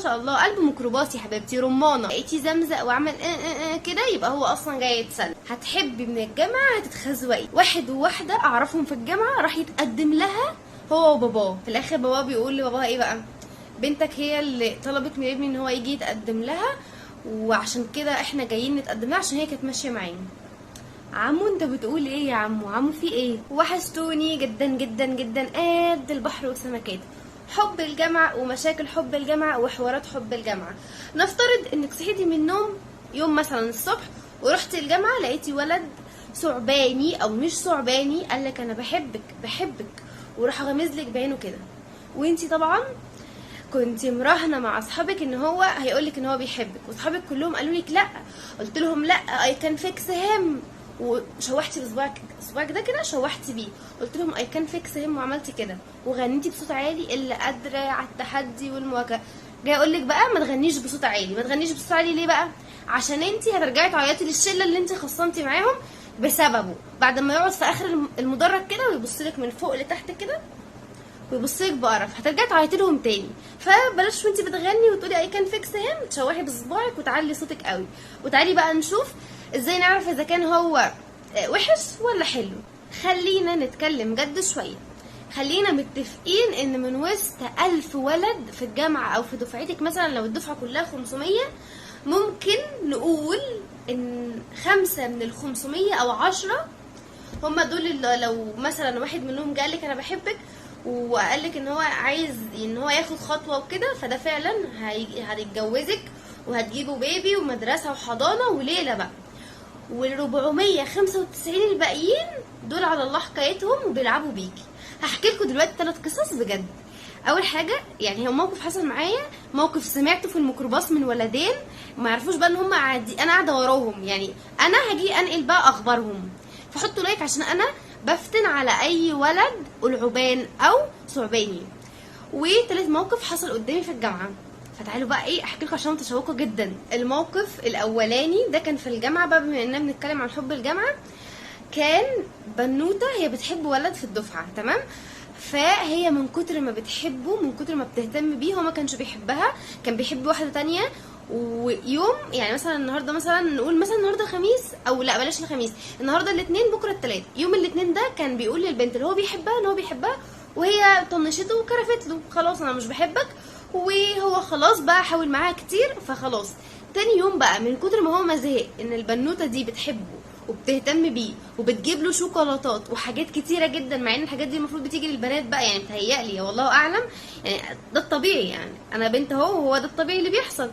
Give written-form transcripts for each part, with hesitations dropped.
شاء الله قلب ميكروباص يا حبيبتي، رمانه، لقيتي زمزق وعمل كده يبقى هو اصلا جاي يتسلى. هتحبي من الجامعه هتتخزوقي. واحد وواحده اعرفهم في الجامعه راح يتقدم لها هو وباباه، في الاخر باباه بيقول لباباها ايه بقى؟ بنتك هي اللي طلبت من ابني ان هو يجي يتقدم لها، وعشان كده احنا جايين نتقدم لها عشان هي كانت ماشيه معانا. عمو انت بتقول ايه يا عمو؟ عمو في ايه؟ وحشتوني جدا جدا جدا قد البحر وسمكات. حب الجامعه ومشاكل حب الجامعه وحوارات حب الجامعه. نفترض انك صحيتي من النوم يوم مثلا الصبح ورحتي الجامعه، لقيتي ولد ثعباني او مش ثعباني قالك انا بحبك بحبك، وراح غمزلك بعينه كده، وانتي طبعا كنت مراهنه مع اصحابك ان هو هيقولك ان هو بيحبك، واصحابك كلهم قالوا لك لا، قلت لهم لا اي كان فيكس هيم، وشوحتي بصباعك ده كده، شوحتي بيه، قلت لهم اي كان فيكس هيم، وعملتي كده وغنيتي بصوت عالي اللي قادره على التحدي والمواجهه. جاي اقول لك بقى ما تغنيش بصوت عالي. ما تغنيش بصوت عالي ليه بقى؟ عشان انتي هترجعي تعيطي للشله اللي انتي خصمتي معاهم بسببه، بعد ما يقعد في اخر المدرج كده ويبص لك من فوق لتحت كده ويبصلك بقرف، هترجعي تعيطي لهم تاني. فبلاش وانتي بتغني وتقولي اي كان فيكس هيم تشوحي بصباعك وتعلي صوتك قوي. وتعالي بقى نشوف ازاي نعرف اذا كان هو وحش ولا حلو. خلينا نتكلم جد شويه. خلينا متفقين ان من وسط 1000 ولد في الجامعه او في دفعتك، مثلا لو الدفعه كلها 500، ممكن نقول ان 5 من ال 500 او 10 هما دول اللي لو مثلا واحد منهم قالك انا بحبك وقالك ان هو عايز ان هو ياخد خطوه وكده، فده فعلا هيتجوزك وهتجيبوا بيبي ومدرسه وحضانه وليله بقى. وال495 الباقيين دول على الله حكايتهم وبيلعبوا بيكي. هحكي لكم دلوقتي 3 قصص بجد. اول حاجه يعني هو موقف حصل معايا، موقف سمعته في الميكروباص من ولدين ما يعرفوش بقى ان هم عادي انا قاعده وراهم، يعني انا هاجي انقل بقى اخبارهم. فحطوا لايك عشان انا بفتن على اي ولد قلعبان او ثعباني. وتالت موقف حصل قدامي في الجامعه، فتعالوا بقى ايه احكي لكم عشان متشوقه جدا. الموقف الاولاني ده كان في الجامعه بقى، بما اننا بنتكلم عن حب الجامعه. كان بنوته هي بتحب ولد في الدفعه، تمام؟ فهي من كتر ما بتحبه، من كتر ما بتهتم بيه، هو ما كانش بيحبها، كان بيحب واحده تانية. ويوم يعني مثلا النهارده، مثلا نقول مثلا النهارده الخميس، او لا بلاش الخميس، النهارده الاثنين بكره الثلاث. يوم الاثنين ده كان بيقول للبنت اللي هو بيحبها ان هو بيحبها، وهي طنشته وكرفت له خلاص انا مش بحبك، وهو خلاص بقى حاول معاها كتير فخلاص. تاني يوم بقى من كتر ما هو ما زهق ان البنوته دي بتحبه وبتهتم بيه وبتجيب له شوكولاتات وحاجات كتيره جدا، مع ان الحاجات دي المفروض بتيجي للبنات بقى، يعني متهيألي والله اعلم، يعني ده الطبيعي، يعني انا بنت اهو وهو ده الطبيعي اللي بيحصل.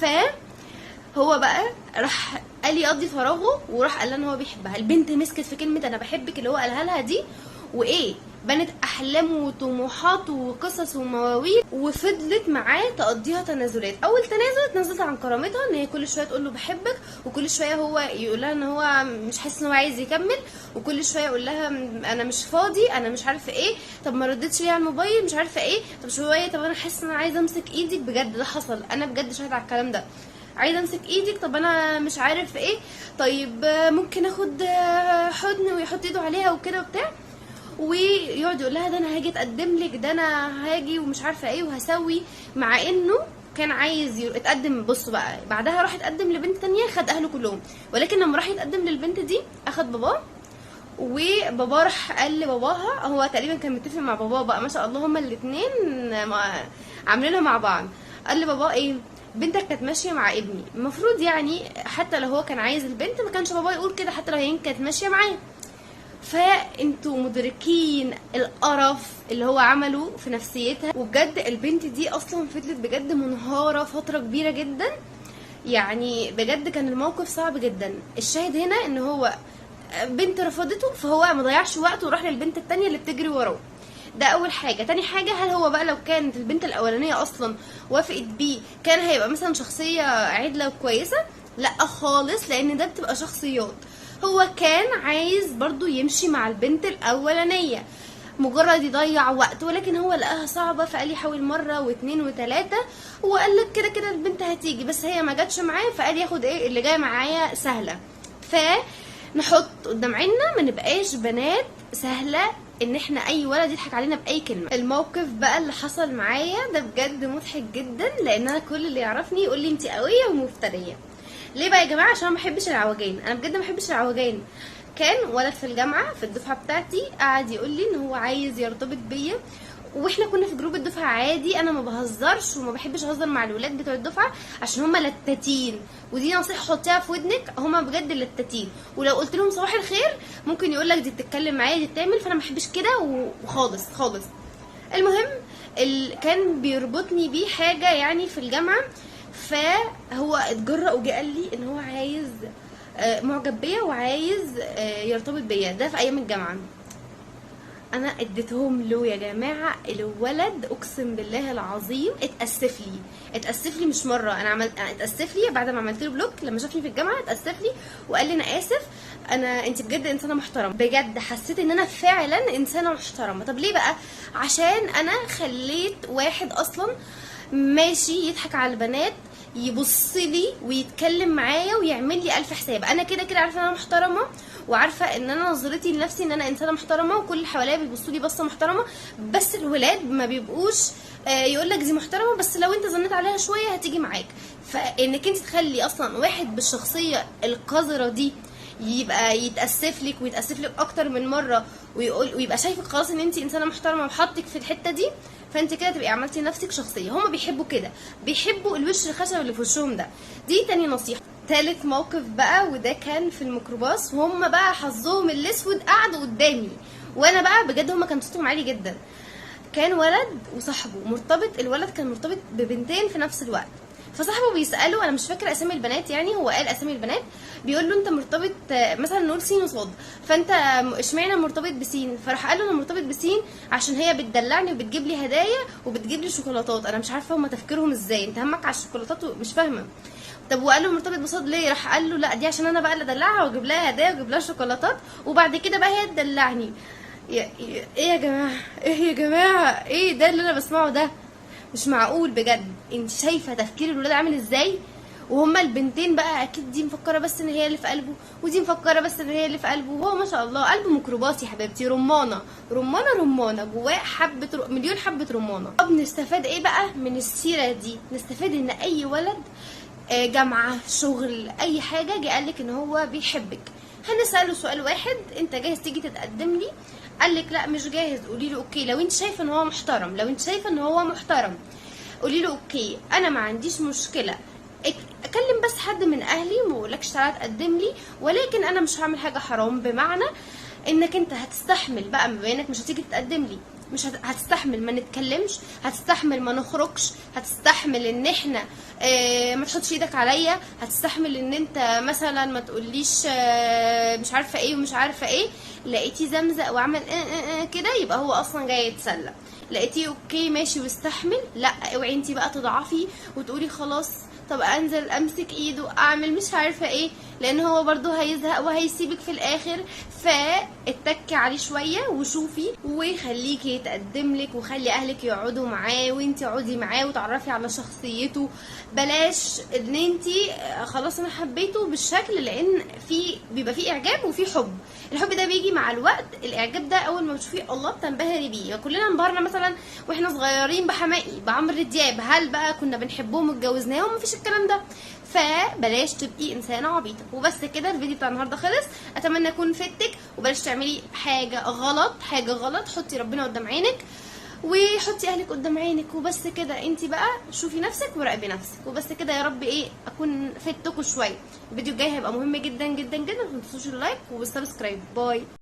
فهو بقى راح قال يقضي فراغه وراح قال لها ان هو بيحبها. البنت مسكت في كلمه انا بحبك اللي هو قالها لها دي، وايه بنت احلام وطموحات وقصص ومواويل، وفضلت معاه تقضيها تنازلات. اول تنازل اتنازلت عن كرامتها، ان هي كل شويه تقول له بحبك، وكل شويه هو يقول لها ان هو مش حاسس ان هو عايز يكمل، وكل شويه يقول لها انا مش فاضي، انا مش عارفه ايه، طب ما ردتش ليه على الموبايل، مش عارفه ايه، طب شويه طب انا حاسه ان انا عايزه امسك ايدك. بجد ده حصل، انا بجد شاهده على الكلام ده. عايزه امسك ايدك، طب انا مش عارف ايه، طيب ممكن اخد حضن، ويحط ايده عليها وكده وبتاع، ويقعد يقول لها ده انا هاجي اتقدم لك، ده انا هاجي ومش عارفه ايه وهسوي، مع انه كان عايز يتقدم. بصوا بقى بعدها راح يتقدم لبنت تانية، خد اهله كلهم، ولكن لما راح يتقدم للبنت دي اخد باباه، وباباه راح قال لباباها، هو تقريبا كان متفق مع باباه بقى ما شاء الله، هما الاثنين عاملينها مع بعض. قال لباباه ايه؟ بنتك كانت ماشيه مع ابني، المفروض يعني حتى لو هو كان عايز البنت ما كانش باباه يقول كده، حتى لو هي كانت ماشيه معاه. فانتوا مدركين القرف اللي هو عمله في نفسيتها. وبجد البنت دي اصلا فضلت بجد منهاره فتره كبيره جدا، يعني بجد كان الموقف صعب جدا. الشاهد هنا ان هو بنت رفضته، فهو ما ضيعش وقته وراح للبنت التانية اللي بتجري وراه. ده اول حاجه. تاني حاجه، هل هو بقى لو كانت البنت الاولانيه اصلا وافقت بيه كان هيبقى مثلا شخصيه عدله وكويسه؟ لا خالص، لان ده بتبقى شخصيات. هو كان عايز برضو يمشي مع البنت الاولانيه مجرد يضيع وقت، ولكن هو لقاها صعبه فقال يحاول مره واثنين وثلاثه، وقال لك كده كده البنت هتيجي، بس هي ما جاتش معاه، فقال ياخد ايه اللي جاي معايا سهله. فنحط قدام عيننا ما نبقاش بنات سهله ان احنا اي ولد يضحك علينا باي كلمه. الموقف بقى اللي حصل معايا ده بجد مضحك جدا، لان انا كل اللي يعرفني يقول لي انت قويه ومفتريه. ليه بقى يا جماعه؟ عشان ما بحبش العوجان، انا بجد ما بحبش العوجان. كان ولد في الجامعه في الدفعه بتاعتي قعد يقول لي ان هو عايز يرتبط بيا، واحنا كنا في جروب الدفعه عادي، انا ما بهزرش وما بحبش اهزر مع الولاد بتوع الدفعه عشان هم لتاتين، ودي نصيحه حطيها في ودنك، هم بجد لتاتين، ولو قلت لهم صباح الخير ممكن يقول لك دي بتتكلم معايا دي بتعمل، فانا ما بحبش كده وخالص خالص. المهم كان بيربطني بيه حاجه يعني في الجامعه، فهو اتجرأ وجه قال لي ان هو عايز معجب بيا وعايز يرتبط بيا، ده في ايام الجامعه. انا اديتهم له يا جماعه، الولد اقسم بالله العظيم اتاسف لي مش مره، انا اتاسف لي بعد ما عملت له بلوك، لما شافني في الجامعه اتاسف لي وقال لي انا اسف، انت بجد انسانه محترمه. بجد حسيت ان انا فعلا انسانه محترمه. طب ليه بقى؟ عشان انا خليت واحد اصلا ماشي يضحك على البنات يبص لي ويتكلم معايا ويعمل لي الف حساب. انا كده كده عارفه ان انا محترمه، وعارفه ان انا نظرتي لنفسي ان انا انسانه محترمه، وكل اللي حواليا بيبصوا لي بصه محترمه، بس الولاد ما بيبقوش يقول لك دي محترمه، بس لو انت زنيت عليها شويه هتيجي معاك. فانك انت تخلي اصلا واحد بالشخصيه القذره دي يبقى يتاسف لك ويتاسف لك اكتر من مره ويبقى شايفك خلاص ان انت انسانه محترمه وحطك في الحته دي، فانت كده تبقي عملتي لنفسك شخصيه. هما بيحبوا كده، بيحبوا الوش الخشب اللي في وشهم ده. دي تاني نصيحه. تالت موقف بقى، وده كان في الميكروباص، وهم بقى حظهم الاسود قعدوا قدامي، وانا بقى بجد هما كان صوتهم عالي جدا. كان ولد وصاحبه مرتبط، الولد كان مرتبط ببنتين في نفس الوقت، فصاحبه بيساله، انا مش فاكره اسامي البنات يعني، هو قال اسامي البنات، بيقول له انت مرتبط مثلا نقول سين وصاد، فانت اشمعنى مرتبط بسين؟ فراح قال له انا مرتبط بسين عشان هي بتدلعني وبتجيب لي هدايا وبتجيب لي شوكولاتات. انا مش عارفه هما تفكيرهم ازاي، انت همك على الشوكولاتات مش فاهمه. طب وقال له مرتبط بصاد ليه؟ راح قال له لا دي عشان انا بقى اللي ادلعها واجيب لها هدايا واجيب لها شوكولاتات، وبعد كده بقى هي تدلعني. ايه يا جماعه، ايه يا جماعه، ايه ده اللي انا بسمعه ده؟ مش معقول بجد. انت شايفه تفكير الولاد عامل ازاي؟ وهما البنتين بقى اكيد دي مفكره بس ان هي اللي في قلبه، ودي مفكره بس ان هي اللي في قلبه، وهو ما شاء الله قلبه ميكروباص يا حبيبتي، رمانه جواه مليون حبه رمانه. طب نستفاد ايه بقى من السيره دي؟ نستفاد ان اي ولد جامعه شغل اي حاجه جه قالك ان هو بيحبك، هنساله سؤال واحد، انت جاهز تيجي تتقدم لي؟ قالك لا مش جاهز، قولي له اوكي. لو انت شايفه ان هو محترم قولي له اوكي، انا ما عنديش مشكله، اكلم بس حد من اهلي وما اقولكش تعالى تقدم لي، ولكن انا مش هعمل حاجه حرام، بمعنى انك انت هتستحمل بقى، بما انك مش هتيجي تقدم لي، مش هتستحمل ما نتكلمش، هتستحمل ما نخرجش، هتستحمل ان احنا ما تحطش ايدك عليا، هتستحمل ان انت مثلا ما تقوليش مش عارفه ايه ومش عارفه ايه. لقيتي زمزق وعمل كده، يبقى هو اصلا جاي يتسلى. لقيتيه اوكي ماشي واستحمل، لا اوعي انت بقى تضعفي وتقولي خلاص طب انزل امسك ايده اعمل مش عارفه ايه، لان هو برضو هيزهق وهيسيبك في الاخر. فاتكي عليه شويه وشوفي وخليكي يتقدم لك، وخلي اهلك يقعدوا معاه وانت اقعدي معاه وتعرفي على شخصيته. بلاش ان انت خلاص انا حبيته بالشكل، لان بيبقى فيه اعجاب وفيه حب. الحب ده بيجي مع الوقت، الاعجاب ده اول ما بتشوفيه الله بتنبهري بيه. كلنا انبهرنا مثلا واحنا صغيرين بحماقي بعمرو دياب، هل بقى كنا بنحبهم واتجوزناهم؟ مفيش الكلام ده. فبلاش تبقي انسانه عبيطه. وبس كده الفيديو بتاع النهارده خلص، اتمنى اكون فدتك. وبلاش تعملي حاجه غلط، حطي ربنا قدام عينك وحطي اهلك قدام عينك، وبس كده. انت بقى شوفي نفسك وراقبي نفسك، وبس كده. يا رب اكون فدتكم شويه. الفيديو الجاي هيبقى مهم جدا جدا جدا، ما تنسوش اللايك والسبسكرايب. باي.